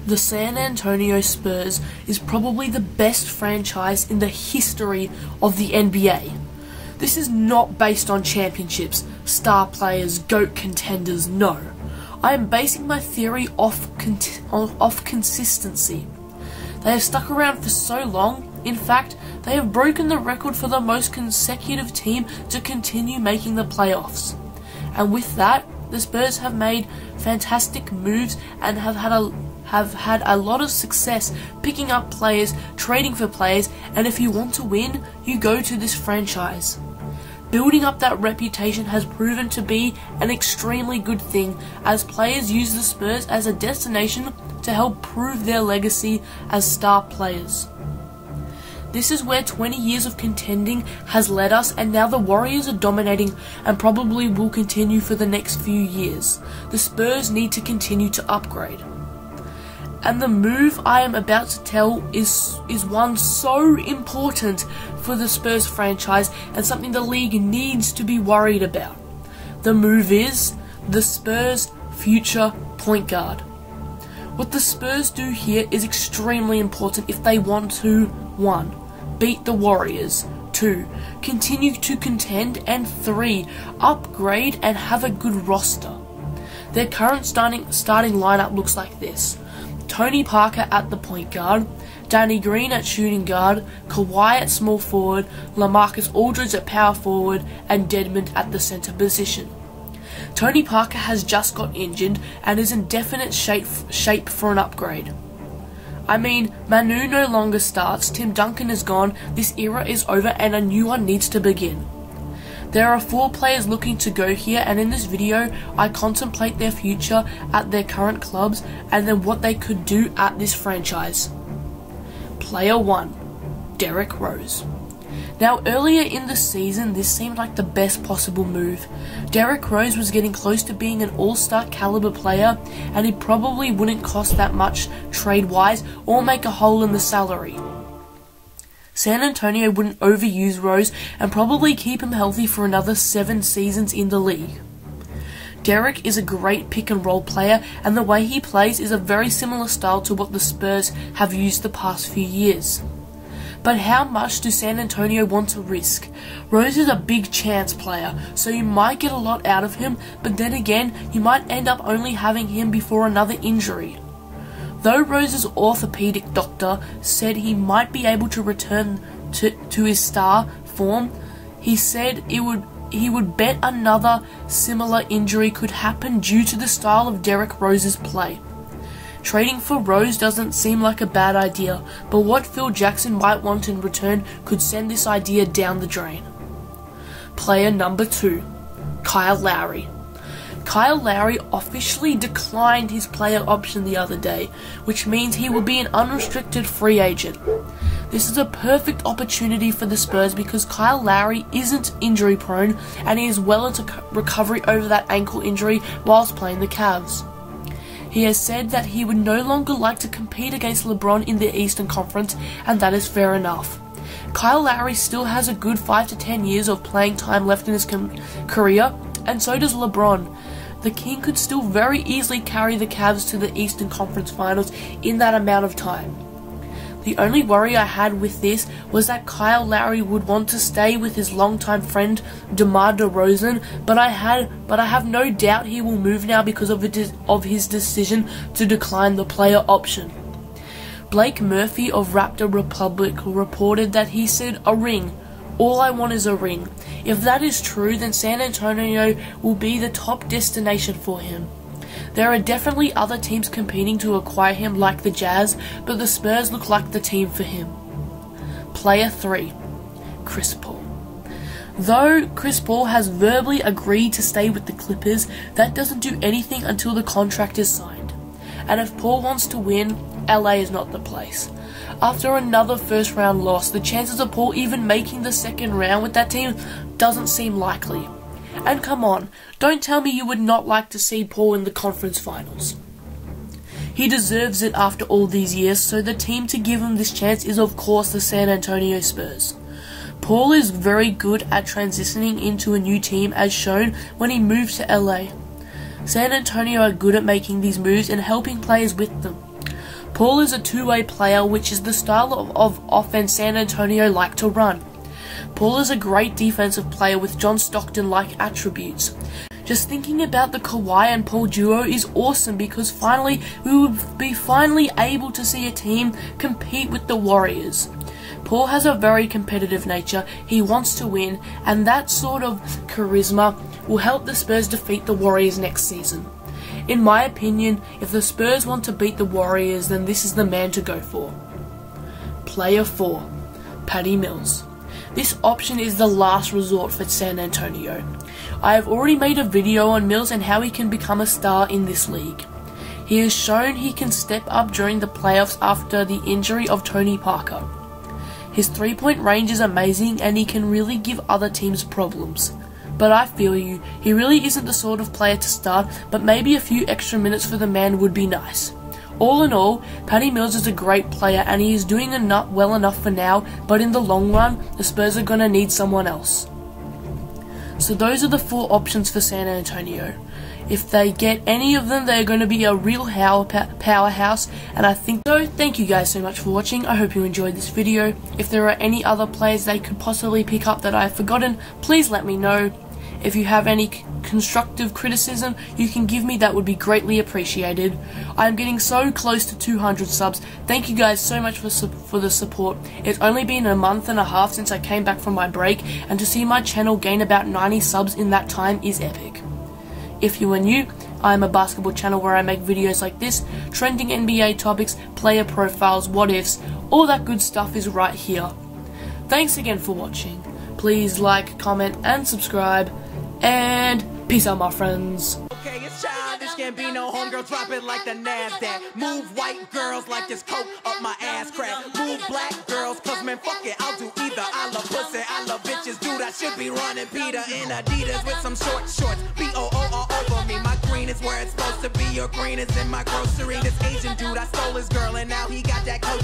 The San Antonio Spurs is probably the best franchise in the history of the NBA. This is not based on championships, star players, GOAT contenders, no. I am basing my theory off consistency. They have stuck around for so long. In fact, they have broken the record for the most consecutive team to continue making the playoffs. And with that, the Spurs have made fantastic moves and have had a lot of success picking up players, trading for players, and if you want to win, you go to this franchise. Building up that reputation has proven to be an extremely good thing, as players use the Spurs as a destination to help prove their legacy as star players. This is where 20 years of contending has led us, and now the Warriors are dominating and probably will continue for the next few years. The Spurs need to continue to upgrade. And the move I am about to tell is one so important for the Spurs franchise and something the league needs to be worried about. The move is the Spurs Future Point Guard. What the Spurs do here is extremely important if they want to 1. Beat the Warriors, 2. Continue to contend, and 3. Upgrade and have a good roster. Their current starting lineup looks like this: Tony Parker at the point guard, Danny Green at shooting guard, Kawhi at small forward, LaMarcus Aldridge at power forward, and Dedmon at the center position. Tony Parker has just got injured and is in definite shape for an upgrade. I mean, Manu no longer starts, Tim Duncan is gone, this era is over and a new one needs to begin. There are 4 players looking to go here, and in this video I contemplate their future at their current clubs and then what they could do at this franchise. Player 1, Derrick Rose. Now, earlier in the season this seemed like the best possible move. Derrick Rose was getting close to being an all-star caliber player, and he probably wouldn't cost that much trade-wise or make a hole in the salary. San Antonio wouldn't overuse Rose and probably keep him healthy for another 7 seasons in the league. Derrick is a great pick-and-roll player, and the way he plays is a very similar style to what the Spurs have used the past few years. But how much do San Antonio want to risk? Rose is a big chance player, so you might get a lot out of him, but then again, you might end up only having him before another injury. Though Rose's orthopedic doctor said he might be able to return to his star form, he said he would bet another similar injury could happen due to the style of Derrick Rose's play. Trading for Rose doesn't seem like a bad idea, but what Phil Jackson might want in return could send this idea down the drain. Player number 2, Kyle Lowry. Kyle Lowry officially declined his player option the other day, which means he will be an unrestricted free agent. This is a perfect opportunity for the Spurs because Kyle Lowry isn't injury prone and he is well into recovery over that ankle injury whilst playing the Cavs. He has said that he would no longer like to compete against LeBron in the Eastern Conference, and that is fair enough. Kyle Lowry still has a good 5 to 10 years of playing time left in his career, and so does LeBron. The King could still very easily carry the Cavs to the Eastern Conference Finals in that amount of time. The only worry I had with this was that Kyle Lowry would want to stay with his longtime friend DeMar DeRozan, but I have no doubt he will move now because of his decision to decline the player option. Blake Murphy of Raptor Republic reported that he said, "A ring. All I want is a ring." If that is true, then San Antonio will be the top destination for him. There are definitely other teams competing to acquire him like the Jazz, but the Spurs look like the team for him. Player 3, Chris Paul. Though Chris Paul has verbally agreed to stay with the Clippers, that doesn't do anything until the contract is signed. And if Paul wants to win, LA is not the place. After another first round loss, the chances of Paul even making the second round with that team doesn't seem likely. And come on, don't tell me you would not like to see Paul in the conference finals. He deserves it after all these years, so the team to give him this chance is of course the San Antonio Spurs. Paul is very good at transitioning into a new team as shown when he moved to LA. San Antonio are good at making these moves and helping players with them. Paul is a two-way player, which is the style of offense San Antonio like to run. Paul is a great defensive player with John Stockton-like attributes. Just thinking about the Kawhi and Paul duo is awesome because finally we will be able to see a team compete with the Warriors. Paul has a very competitive nature, he wants to win, and that sort of charisma will help the Spurs defeat the Warriors next season. In my opinion, if the Spurs want to beat the Warriors, then this is the man to go for. Player 4, Patty Mills. This option is the last resort for San Antonio. I have already made a video on Mills and how he can become a star in this league. He has shown he can step up during the playoffs after the injury of Tony Parker. His three-point range is amazing and he can really give other teams problems. But I feel you, he really isn't the sort of player to start, but maybe a few extra minutes for the man would be nice. All in all, Patty Mills is a great player and he is doing well enough for now, but in the long run, the Spurs are going to need someone else. So those are the 4 options for San Antonio. If they get any of them, they're going to be a real powerhouse, and I think so. Thank you guys so much for watching. I hope you enjoyed this video. If there are any other players they could possibly pick up that I've forgotten, please let me know. If you have any constructive criticism you can give me, that would be greatly appreciated. I'm getting so close to 200 subs. Thank you guys so much for the support. It's only been a month and a half since I came back from my break, and to see my channel gain about 90 subs in that time is epic. If you are new, I am a basketball channel where I make videos like this, trending NBA topics, player profiles, what ifs, all that good stuff is right here. Thanks again for watching. Please like, comment, and subscribe, and peace out, my friends. Okay, it's childish, can't be no homegirl, drop it like the NASDAQ. Move white girls like this coat up my ass crack. Move black girls, cause man, fuck it, I'll do either. I love pussy, I love bitches, dude, I should be running Peter in Adidas with some short shorts. B-O-O all over me, my green is where it's supposed to be. Your green is in my grocery. This Asian dude, I stole his girl and now he got that coat.